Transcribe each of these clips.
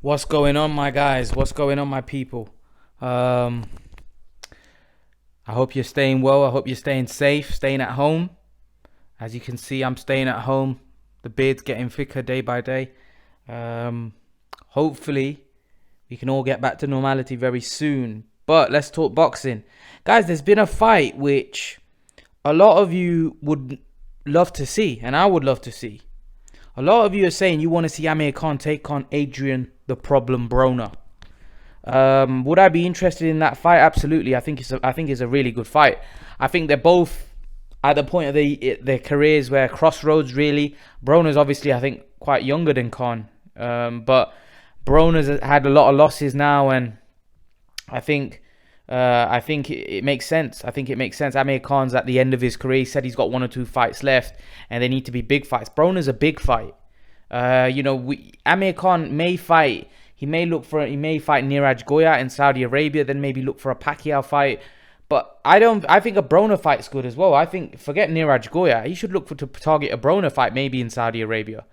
What's going on, my guys? What's going on, my people? Um, I hope you're staying well. I hope you're staying safe, staying at home. As you can see, I'm staying at home. The beard's getting thicker day by day. Um, Hopefully, we can all get back to normality very soon. But let's talk boxing. Guys, there's been a fight which a lot of you would love to see, and I would love to see. A lot of you are saying you want to see Amir Khan take on Adrian the Problem Broner. Would I be interested in that fight? Absolutely. I think it's a really good fight. I think they're both at the point of their careers where crossroads really. Broner's obviously I think quite younger than Khan, but Broner's had a lot of losses now, and I think it makes sense. I think it makes sense. Amir Khan's at the end of his career. He said he's got one or two fights left, and they need to be big fights. Broner's a big fight. Amir Khan may fight. He may fight Niraj Goya in Saudi Arabia, then maybe look for a Pacquiao fight. But I think a Broner fight's good as well. I think forget Niraj Goya. He should look to target a Broner fight maybe in Saudi Arabia.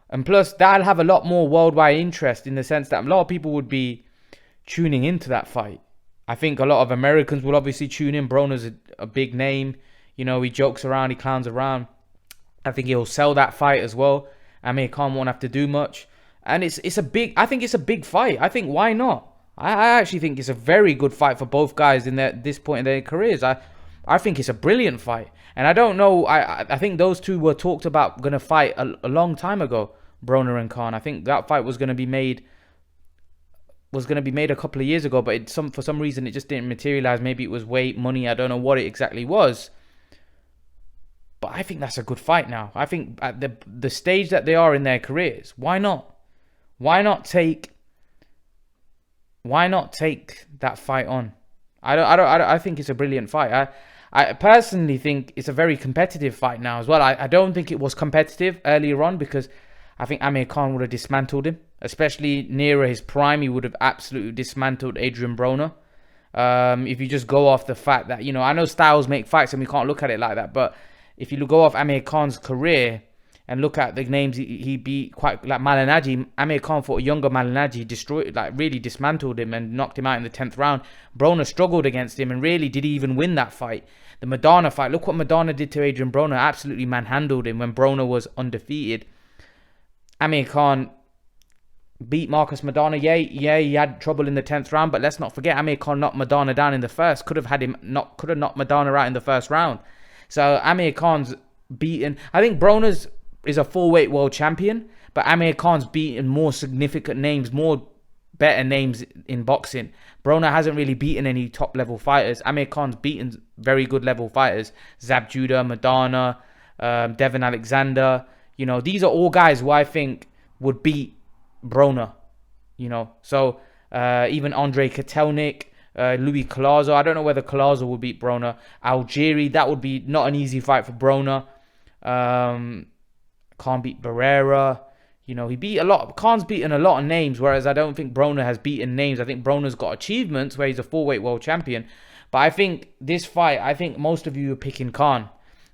And plus that'll have a lot more worldwide interest in the sense that a lot of people would be tuning into that fight. I think a lot of Americans will obviously tune in. Broner's a big name. He jokes around, he clowns around. I think he'll sell that fight as well. Amir Khan won't have to do much. And I think it's a big fight. I think why not? I actually think it's a very good fight for both guys in this point in their careers. I think it's a brilliant fight. And I don't know, I think those two were talked about going to fight a long time ago, Broner and Khan. I think that fight was going to be made a couple of years ago, but for some reason it just didn't materialize. Maybe it was weight, money, I don't know what it exactly was. But I think that's a good fight now. I think at the stage that they are in their careers, why not? Why not take that fight on? I think it's a brilliant fight. I personally think it's a very competitive fight now as well. I don't think it was competitive earlier on because I think Amir Khan would have dismantled him, especially nearer his prime. He would have absolutely dismantled Adrian Broner. If you just go off the fact that, I know styles make fights and we can't look at it like that, but if you go off Amir Khan's career and look at the names he beat, quite like Malignaggi. Amir Khan fought a younger Malignaggi, really dismantled him and knocked him out in the 10th round. Broner struggled against him, and really did he even win that fight? The Madonna fight, look what Madonna did to Adrian Broner, absolutely manhandled him when Broner was undefeated. Amir Khan beat Marcus Madonna. Yeah, he had trouble in the 10th round, but let's not forget Amir Khan knocked Madonna down in the first. Could have knocked Madonna out in the first round. So Amir Khan's beaten. I think Broner's is a full-weight world champion, but Amir Khan's beaten more significant names, more better names in boxing. Broner hasn't really beaten any top-level fighters. Amir Khan's beaten very good-level fighters. Zab Judah, Madonna, Devin Alexander. These are all guys who I think would beat Broner. So even Andrei Kotelnik, Louis Collazo. I don't know whether Collazo will beat Broner. Algieri, that would be not an easy fight for Broner. Khan beat Barrera. He beat a lot. Khan's beaten a lot of names, whereas I don't think Broner has beaten names. I think Broner's got achievements where he's a full-weight world champion. But I think this fight, I think most of you are picking Khan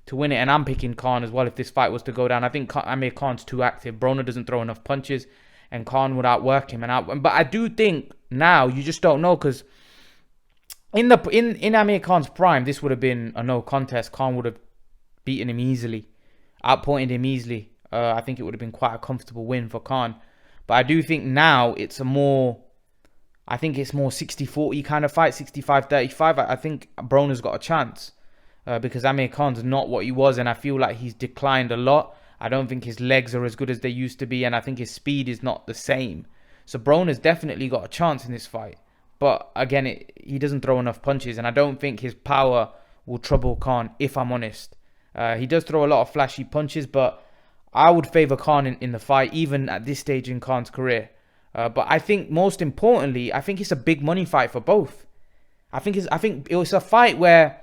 to win it, and I'm picking Khan as well if this fight was to go down. I think Amir Khan's too active. Broner doesn't throw enough punches, and Khan would outwork him. But I do think now you just don't know, because in Amir Khan's prime, this would have been a no contest. Khan would have beaten him easily, outpointed him easily. I think it would have been quite a comfortable win for Khan. But I do think now it's more 60-40 kind of fight, 65-35. I think Broner's got a chance because Amir Khan's not what he was, and I feel like he's declined a lot. I don't think his legs are as good as they used to be, and I think his speed is not the same. So Broner's definitely got a chance in this fight. But again, he doesn't throw enough punches, and I don't think his power will trouble Khan, if I'm honest. He does throw a lot of flashy punches, but I would favour Khan in the fight, even at this stage in Khan's career. But I think most importantly, I think it's a big money fight for both. I think it was a fight where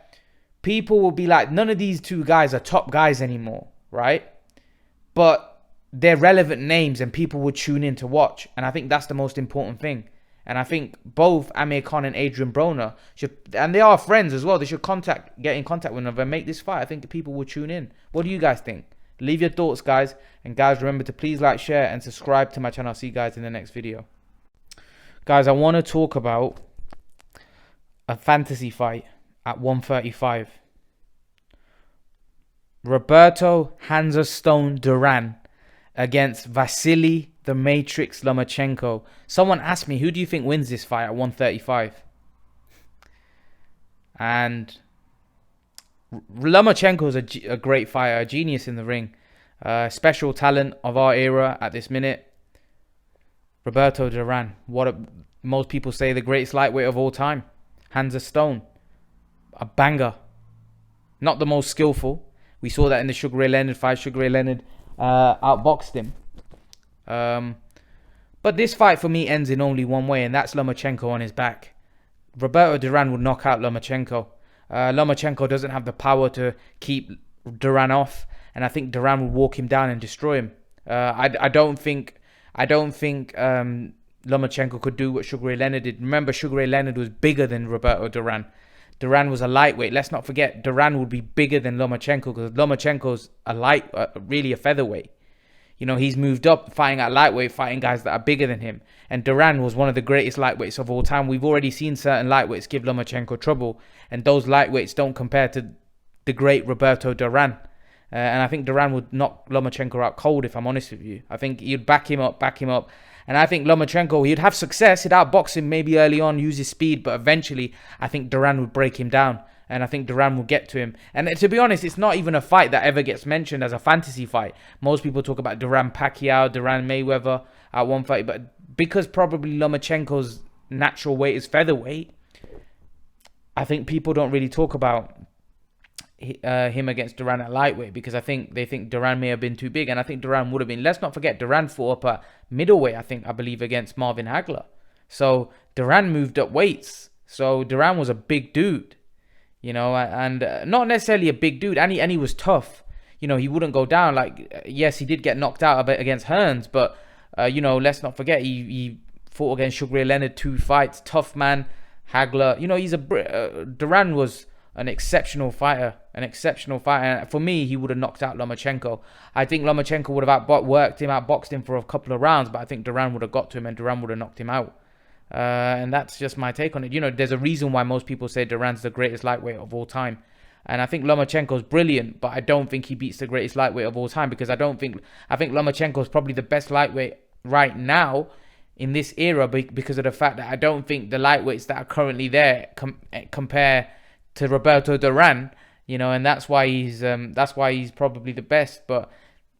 people will be like, none of these two guys are top guys anymore, right? But they're relevant names and people would tune in to watch. And I think that's the most important thing. And I think both Amir Khan and Adrian Broner should, and they are friends as well, they should get in contact with them and make this fight. I think people will tune in. What do you guys think? Leave your thoughts, guys. And guys, remember to please like, share, and subscribe to my channel. I'll see you guys in the next video. Guys, I want to talk about a fantasy fight at 135. Roberto Hansa Stone Duran against Vasily the Matrix Lomachenko. Someone asked me, who do you think wins this fight at 135? And Lomachenko is a great fighter, a genius in the ring. Special talent of our era at this minute. Roberto Duran, most people say the greatest lightweight of all time. Hansa Stone, a banger. Not the most skillful. We saw that in the Sugar Ray Leonard fight. Sugar Ray Leonard outboxed him. But this fight for me ends in only one way, and that's Lomachenko on his back. Roberto Duran would knock out Lomachenko. Lomachenko doesn't have the power to keep Duran off, and I think Duran would walk him down and destroy him. I don't think Lomachenko could do what Sugar Ray Leonard did. Remember, Sugar Ray Leonard was bigger than Roberto Duran. Duran was a lightweight. Let's not forget, Duran would be bigger than Lomachenko because Lomachenko's really a featherweight. You know, he's moved up fighting at lightweight, fighting guys that are bigger than him. And Duran was one of the greatest lightweights of all time. We've already seen certain lightweights give Lomachenko trouble, and those lightweights don't compare to the great Roberto Duran. And I think Duran would knock Lomachenko out cold, if I'm honest with you. I think he'd back him up. And I think Lomachenko, he'd have success. He'd outbox him maybe early on, use his speed. But eventually, I think Duran would break him down. And I think Duran will get to him. And to be honest, it's not even a fight that ever gets mentioned as a fantasy fight. Most people talk about Duran Pacquiao, Duran Mayweather at 130. But because probably Lomachenko's natural weight is featherweight, I think people don't really talk about him against Duran at lightweight, because they think Duran may have been too big, and I think Duran would have been. Let's not forget, Duran fought up at middleweight, I believe, against Marvin Hagler. So Duran moved up weights. So Duran was a big dude, you know, and not necessarily a big dude, and he was tough. You know, he wouldn't go down. Like, yes, he did get knocked out a bit against Hearns, but you know, let's not forget he fought against Sugar Ray Leonard 2 fights. Tough man, Hagler. You know, Duran was an exceptional fighter. And for me, he would have knocked out Lomachenko. I think Lomachenko would have outboxed him for a couple of rounds, but I think Duran would have got to him and Duran would have knocked him out. And that's just my take on it. You know, there's a reason why most people say Duran's the greatest lightweight of all time. And I think Lomachenko's brilliant, but I don't think he beats the greatest lightweight of all time, because I think Lomachenko's probably the best lightweight right now in this era, because of the fact that I don't think the lightweights that are currently there compare to Roberto Duran, you know, and that's why he's probably the best. But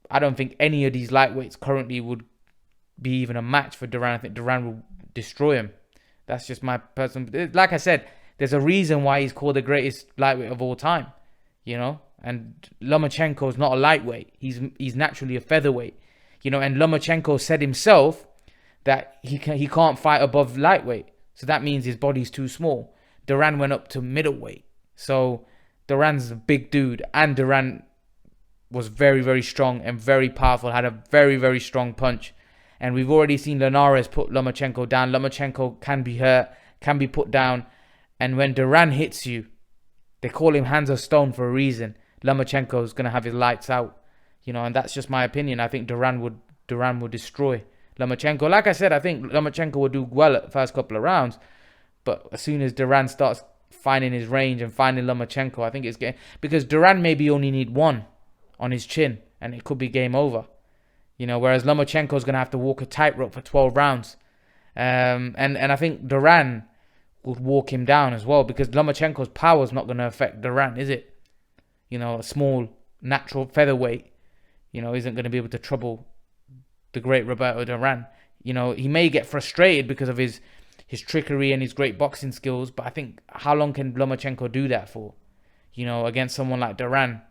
I don't think any of these lightweights currently would be even a match for Duran. I think Duran will destroy him. That's just my personal. Like I said, there's a reason why he's called the greatest lightweight of all time, you know. And Lomachenko is not a lightweight. He's naturally a featherweight, you know. And Lomachenko said himself that he can't fight above lightweight, so that means his body's too small. Duran went up to middleweight. So Duran's a big dude, and Duran was very, very strong and very powerful, had a very, very strong punch. And we've already seen Linares put Lomachenko down. Lomachenko can be hurt, can be put down. And when Duran hits you, they call him Hands of Stone for a reason. Lomachenko is going to have his lights out, you know, and that's just my opinion. I think Duran would destroy Lomachenko. Like I said, I think Lomachenko will do well at the first couple of rounds. But as soon as Duran starts finding his range and finding Lomachenko, I think it's game. Because Duran maybe only need one on his chin, and it could be game over. You know, whereas Lomachenko is going to have to walk a tightrope for 12 rounds. And I think Duran would walk him down as well, because Lomachenko's power is not going to affect Duran, is it? You know, a small, natural featherweight, you know, isn't going to be able to trouble the great Roberto Duran. You know, he may get frustrated because of his trickery and his great boxing skills, but I think, how long can Lomachenko do that for? You know, against someone like Duran.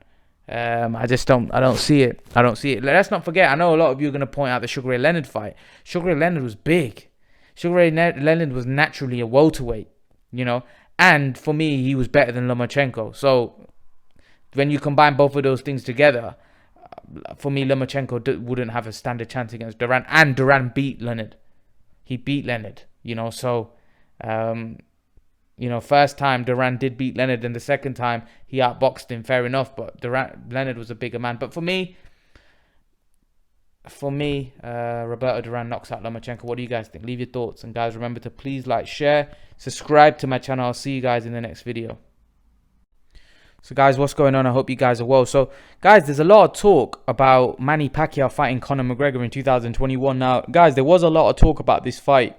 I don't see it. Let's not forget, I know a lot of you are going to point out the Sugar Ray Leonard fight. Sugar Ray Leonard was big. Sugar Ray Leonard was naturally a welterweight, you know, and for me, he was better than Lomachenko. So when you combine both of those things together, for me, Lomachenko wouldn't have a standard chance against Duran, and Duran beat Leonard. He beat Leonard, you know, so, you know, first time Duran did beat Leonard, and the second time he outboxed him, fair enough, but Leonard was a bigger man. But for me, for me, Roberto Duran knocks out Lomachenko. What do you guys think? Leave your thoughts. And guys, remember to please like, share, subscribe to my channel. I'll see you guys in the next video. So guys, what's going on? I hope you guys are well. So guys, there's a lot of talk about Manny Pacquiao fighting Conor McGregor in 2021. Now, guys, there was a lot of talk about this fight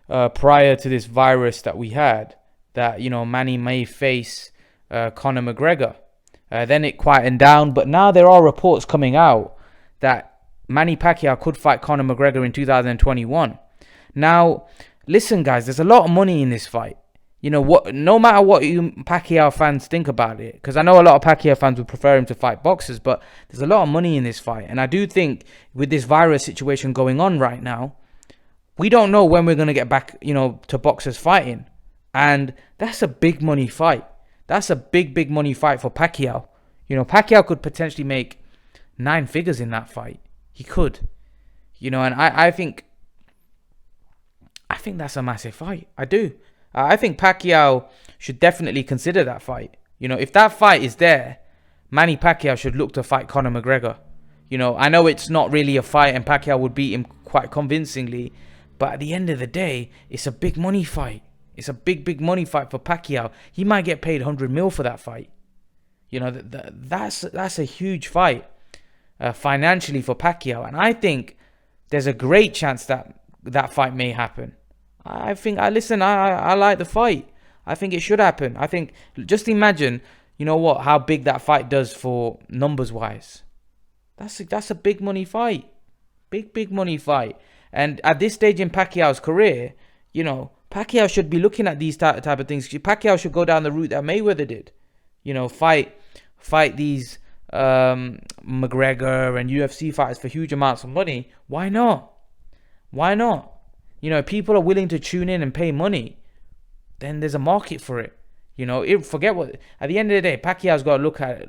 prior to this virus that we had, that, you know, Manny may face Conor McGregor. Then it quietened down, but now there are reports coming out that Manny Pacquiao could fight Conor McGregor in 2021. Now, listen, guys, there's a lot of money in this fight. You know what? No matter what you Pacquiao fans think about it, because I know a lot of Pacquiao fans would prefer him to fight boxers, but there's a lot of money in this fight, and I do think with this virus situation going on right now, we don't know when we're gonna get back, you know, to boxers fighting, and that's a big money fight. That's a big money fight for Pacquiao. You know, Pacquiao could potentially make 9 figures in that fight. He could, you know, and I think that's a massive fight. I do. I think Pacquiao should definitely consider that fight. You know, if that fight is there, Manny Pacquiao should look to fight Conor McGregor. You know, I know it's not really a fight and Pacquiao would beat him quite convincingly, but at the end of the day, it's a big money fight. It's a big money fight for Pacquiao. He might get paid 100 mil for that fight. You know, that's a huge fight financially for Pacquiao. And I think there's a great chance that that fight may happen. I like the fight. I think it should happen. I think, just imagine, you know what, how big that fight does for numbers wise. That's a big money fight. Big money fight. And at this stage in Pacquiao's career, you know, Pacquiao should be looking at these type of things. Pacquiao should go down the route that Mayweather did. You know, fight these McGregor and UFC fighters for huge amounts of money. Why not? Why not? You know, if people are willing to tune in and pay money, then there's a market for it. You know, forget what. At the end of the day, Pacquiao's got to look at it.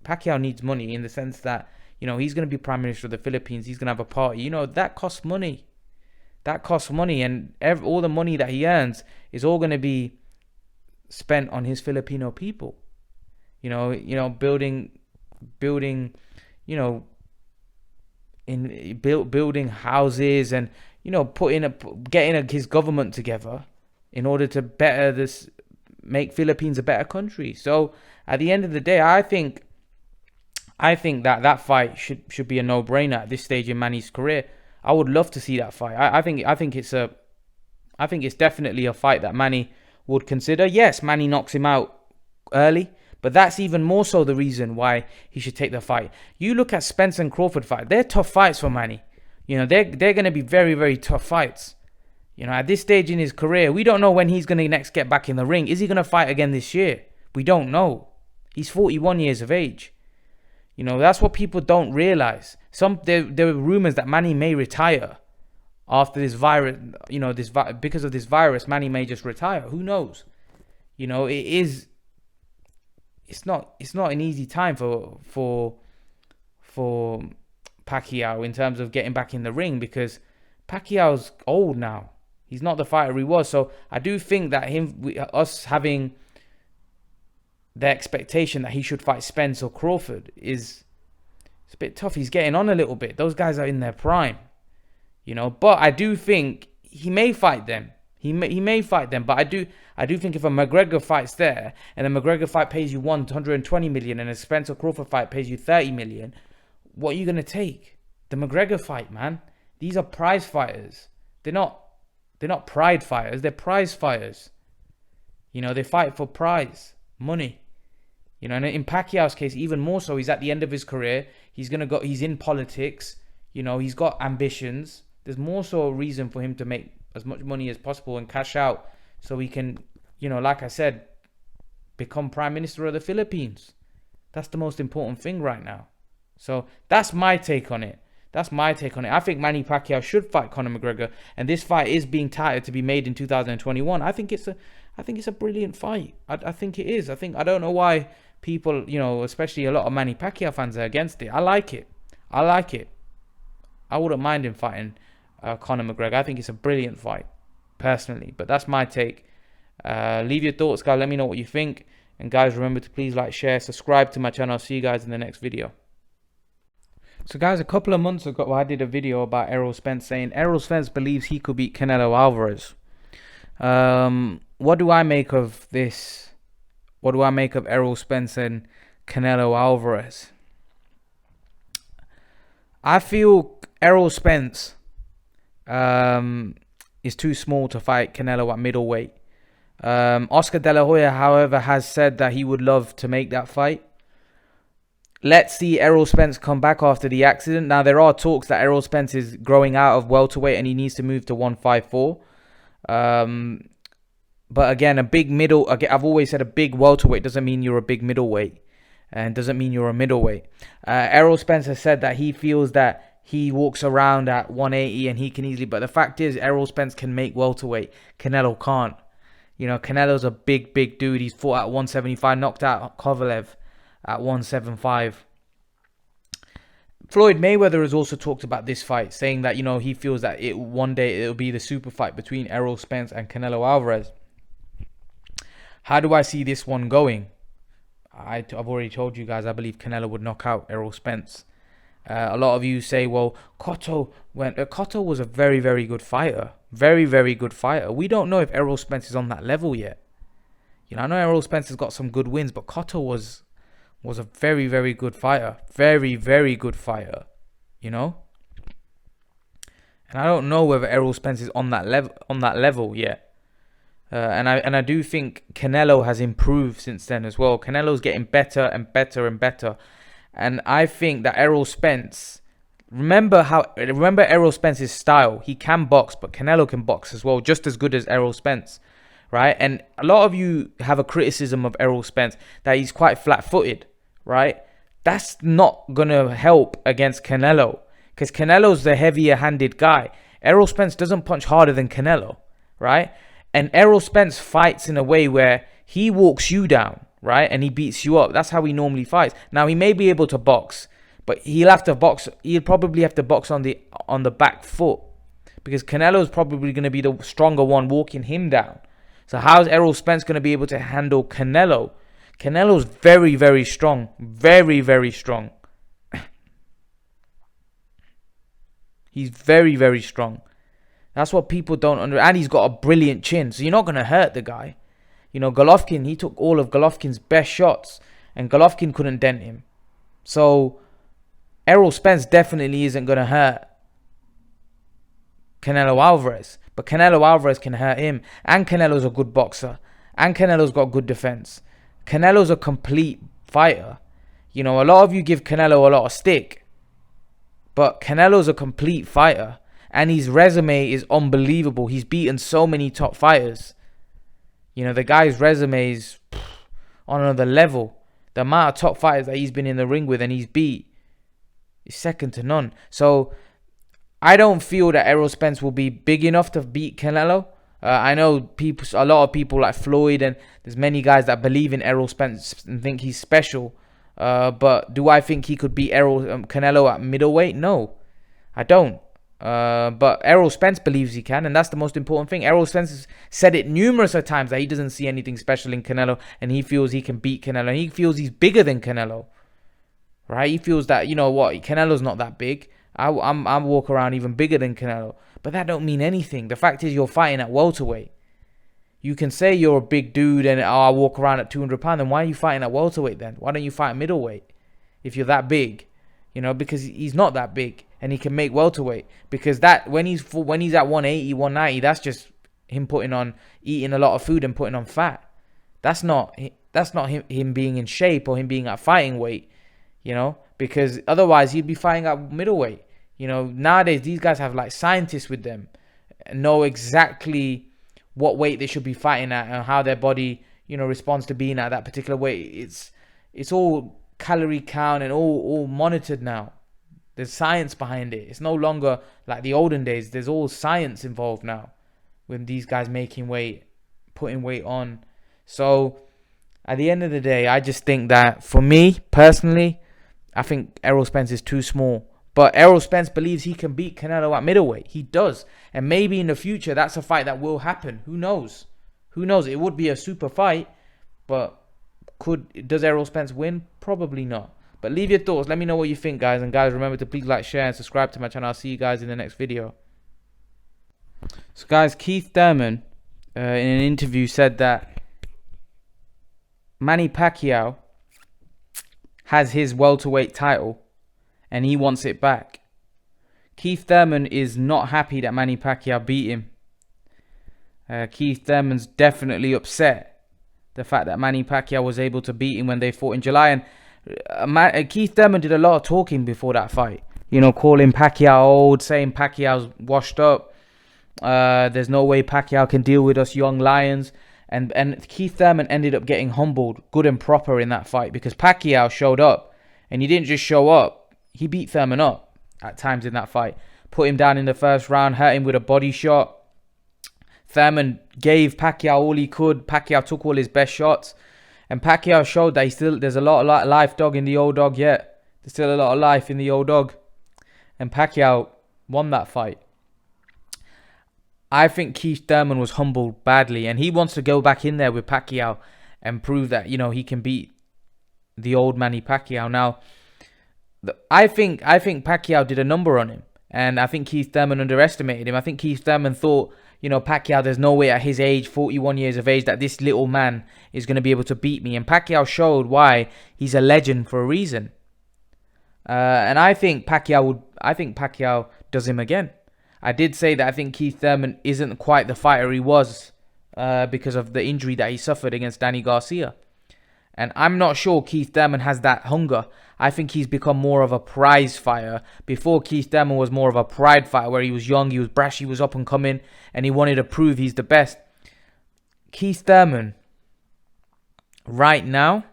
Pacquiao needs money in the sense that, you know, he's going to be Prime Minister of the Philippines. He's going to have a party. You know, that costs money. That costs money, and all the money that he earns is all going to be spent on his Filipino people. You know, building, you know, building houses, and, you know, getting his government together in order to make Philippines a better country. So at the end of the day, I think that fight should be a no-brainer at this stage in Manny's career. I would love to see that fight. I think it's definitely a fight that Manny would consider. Yes, Manny knocks him out early, but that's even more so the reason why he should take the fight. You look at Spence and Crawford fight; they're tough fights for Manny. You know, they're going to be very tough fights. You know, at this stage in his career, we don't know when he's going to next get back in the ring. Is he going to fight again this year? We don't know. He's 41 years of age. You know, that's what people don't realize. There were rumors that Manny may retire after this virus. You know, because of this virus, Manny may just retire. Who knows? You know, it's not an easy time for Pacquiao in terms of getting back in the ring, because Pacquiao's old now. He's not the fighter he was. So I do think that us having the expectation that he should fight Spence or Crawford it's a bit tough. He's getting on a little bit. Those guys are in their prime, you know. But I do think he may fight them. He may fight them. But I do think if a McGregor fight's there, and a McGregor fight pays you 120 million, and a Spence or Crawford fight pays you 30 million, what are you gonna take? The McGregor fight, man. These are prize fighters. They're not pride fighters. They're prize fighters. You know, they fight for prize money. You know, and in Pacquiao's case, even more so, he's at the end of his career. He's in politics. You know, he's got ambitions. There's more so a reason for him to make as much money as possible and cash out, so he can, you know, like I said, become Prime Minister of the Philippines. That's the most important thing right now. So that's my take on it. I think Manny Pacquiao should fight Conor McGregor, and this fight is being touted to be made in 2021. I think it's a brilliant fight. I think it is. I don't know why people, you know, especially a lot of Manny Pacquiao fans are against it. I like it. I wouldn't mind him fighting Conor McGregor. I think it's a brilliant fight, personally. But that's my take. Leave your thoughts, guys. Let me know what you think. And guys, remember to please like, share, subscribe to my channel. I'll see you guys in the next video. So, guys, a couple of months ago, I did a video about Errol Spence saying Errol Spence believes he could beat Canelo Alvarez. What do I make of this? What do I make of Errol Spence and Canelo Alvarez? I feel Errol Spence is too small to fight Canelo at middleweight. Oscar De La Hoya, however, has said that he would love to make that fight. Let's see Errol Spence come back after the accident. Now, there are talks that Errol Spence is growing out of welterweight and he needs to move to 154. But again, a big middle. I've always said a big welterweight doesn't mean you're a big middleweight, and doesn't mean you're a middleweight. Errol Spence has said that he feels that he walks around at 180 and he can easily. But the fact is, Errol Spence can make welterweight. Canelo can't. You know, Canelo's a big dude. He's fought at 175, knocked out Kovalev at 175. Floyd Mayweather has also talked about this fight, saying that, you know, he feels that one day it'll be the super fight between Errol Spence and Canelo Alvarez. How do I see this one going? I've already told you guys I believe Canelo would knock out Errol Spence. A lot of you say, well, Cotto was a very good fighter. Very good fighter. We don't know if Errol Spence is on that level yet. You know, I know Errol Spence has got some good wins, but Cotto was a very good fighter. Very good fighter. You know? And I don't know whether Errol Spence is on that level yet. And I do think Canelo has improved since then as well. Canelo's getting better and better. And I think that Errol Spence, remember Errol Spence's style. He can box, but Canelo can box as well, just as good as Errol Spence, right? And a lot of you have a criticism of Errol Spence that he's quite flat-footed, right? That's not gonna help against Canelo, because Canelo's the heavier-handed guy. Errol Spence doesn't punch harder than Canelo, right? And Errol Spence fights in a way where he walks you down, right? And he beats you up. That's how he normally fights. Now, he may be able to box, but he'll probably have to box on the back foot, because Canelo's probably going to be the stronger one walking him down. So how's Errol Spence going to be able to handle Canelo? Canelo's very strong. Very strong. He's very strong. That's what people don't understand. And he's got a brilliant chin, so you're not going to hurt the guy. You know, Golovkin, he took all of Golovkin's best shots, and Golovkin couldn't dent him. So, Errol Spence definitely isn't going to hurt Canelo Alvarez. But Canelo Alvarez can hurt him. And Canelo's a good boxer. And Canelo's got good defense. Canelo's a complete fighter. You know, a lot of you give Canelo a lot of stick. But Canelo's a complete fighter. And his resume is unbelievable. He's beaten so many top fighters. You know, the guy's resume is on another level. The amount of top fighters that he's been in the ring with and he's beat is second to none. So, I don't feel that Errol Spence will be big enough to beat Canelo. I know a lot of people like Floyd, and there's many guys that believe in Errol Spence and think he's special. But do I think he could beat Canelo at middleweight? No, I don't. But Errol Spence believes he can, and that's the most important thing. Errol Spence has said it numerous times that he doesn't see anything special in Canelo, and he feels he can beat Canelo, and he feels he's bigger than Canelo, right? He feels that, you know what, Canelo's not that big. I walk around even bigger than Canelo, but that don't mean anything. The fact is, you're fighting at welterweight. You can say you're a big dude and I walk around at 200 pounds, then why are you fighting at welterweight then? Why don't you fight at middleweight if you're that big? You know, because he's not that big. And he can make welterweight, because that when he's at 180, 190, that's just him eating a lot of food and putting on fat. That's not him being in shape or him being at fighting weight, you know, because otherwise he'd be fighting at middleweight. You know, nowadays these guys have like scientists with them, and know exactly what weight they should be fighting at and how their body, you know, responds to being at that particular weight. It's all calorie count and all monitored now. There's science behind it. It's no longer like the olden days. There's all science involved now with these guys making weight, putting weight on. So at the end of the day, I just think that for me personally, I think Errol Spence is too small. But Errol Spence believes he can beat Canelo at middleweight. He does. And maybe in the future, that's a fight that will happen. Who knows? It would be a super fight. But does Errol Spence win? Probably not. But leave your thoughts. Let me know what you think, guys. And guys, remember to please like, share, and subscribe to my channel. I'll see you guys in the next video. So guys, Keith Thurman in an interview said that Manny Pacquiao has his welterweight title and he wants it back. Keith Thurman is not happy that Manny Pacquiao beat him. Keith Thurman's definitely upset the fact that Manny Pacquiao was able to beat him when they fought in July. And Keith Thurman did a lot of talking before that fight. You know, calling Pacquiao old, saying Pacquiao's washed up. There's no way Pacquiao can deal with us young lions. And Keith Thurman ended up getting humbled good and proper in that fight because Pacquiao showed up. And he didn't just show up. He beat Thurman up at times in that fight. Put him down in the first round, hurt him with a body shot. Thurman gave Pacquiao all he could. Pacquiao took all his best shots. And Pacquiao showed that there's a lot of life dog in the old dog yet. There's still a lot of life in the old dog. And Pacquiao won that fight. I think Keith Thurman was humbled badly. And he wants to go back in there with Pacquiao and prove that, you know, he can beat the old Manny Pacquiao. Now, I think Pacquiao did a number on him. And I think Keith Thurman underestimated him. I think Keith Thurman thought, you know, Pacquiao, there's no way at his age, 41 years of age, that this little man is going to be able to beat me. And Pacquiao showed why he's a legend for a reason. And I think Pacquiao does him again. I did say that I think Keith Thurman isn't quite the fighter he was because of the injury that he suffered against Danny Garcia. And I'm not sure Keith Thurman has that hunger. I think he's become more of a prize fighter. Before, Keith Thurman was more of a pride fighter where he was young, he was brash, he was up and coming, and he wanted to prove he's the best. Keith Thurman, right now,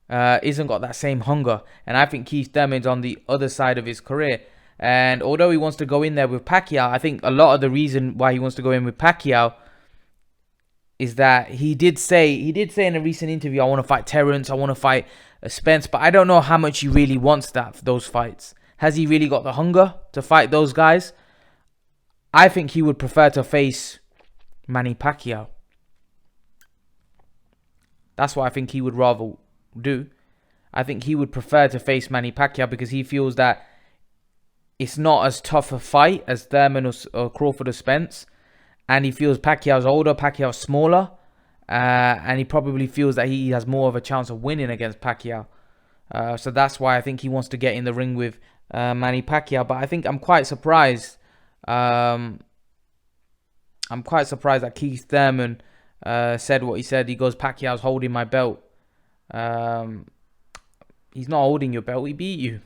isn't got that same hunger. And I think Keith Thurman's on the other side of his career. And although he wants to go in there with Pacquiao, I think a lot of the reason why he wants to go in with Pacquiao is that he did say in a recent interview, I want to fight Terrence, I want to fight Spence, but I don't know how much he really wants those fights. Has he really got the hunger to fight those guys? I think he would prefer to face Manny Pacquiao. That's what I think he would rather do. I think he would prefer to face Manny Pacquiao because he feels that it's not as tough a fight as Thurman or Crawford or Spence. And he feels Pacquiao's older, Pacquiao's smaller. And he probably feels that he has more of a chance of winning against Pacquiao. So that's why I think he wants to get in the ring with Manny Pacquiao. But I think I'm quite surprised. I'm quite surprised that Keith Thurman said what he said. He goes, Pacquiao's holding my belt. He's not holding your belt. He beat you.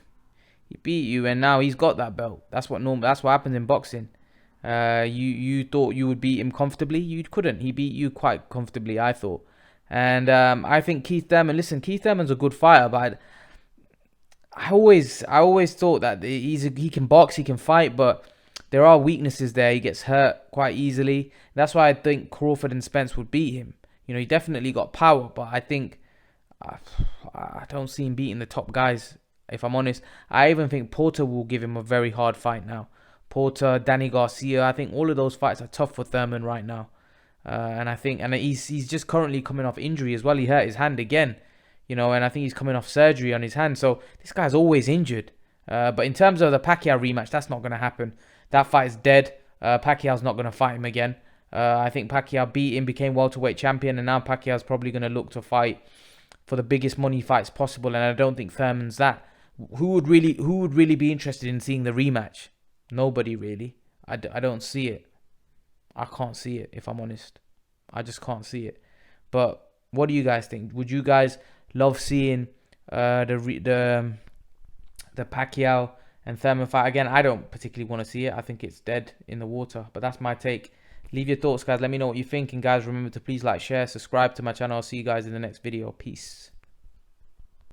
He beat you, and now he's got that belt. That's what happens in boxing. You thought you would beat him comfortably. You couldn't. He beat you quite comfortably, I thought. And I think Keith Thurman. Listen, Keith Thurman's a good fighter, but I always thought that he can box, he can fight, but there are weaknesses there. He gets hurt quite easily. That's why I think Crawford and Spence would beat him. You know, he definitely got power, but I think I don't see him beating the top guys. If I'm honest, I even think Porter will give him a very hard fight now. Porter, Danny Garcia, I think all of those fights are tough for Thurman right now. And he's just currently coming off injury as well. He hurt his hand again, you know, and I think he's coming off surgery on his hand. So this guy's always injured. But in terms of the Pacquiao rematch, that's not going to happen. That fight is dead. Pacquiao's not going to fight him again. I think Pacquiao beat him, became welterweight champion, and now Pacquiao's probably going to look to fight for the biggest money fights possible. And I don't think Thurman's that. Who would really be interested in seeing the rematch? Nobody really. I don't see it. I can't see it, if I'm honest. I just can't see it. But what do you guys think? Would you guys love seeing the Pacquiao and Thurman fight again? I don't particularly want to see it. I think it's dead in the water. But that's my take. Leave your thoughts, guys. Let me know what you think. And guys, remember to please like, share, subscribe to my channel. I'll see you guys in the next video. Peace.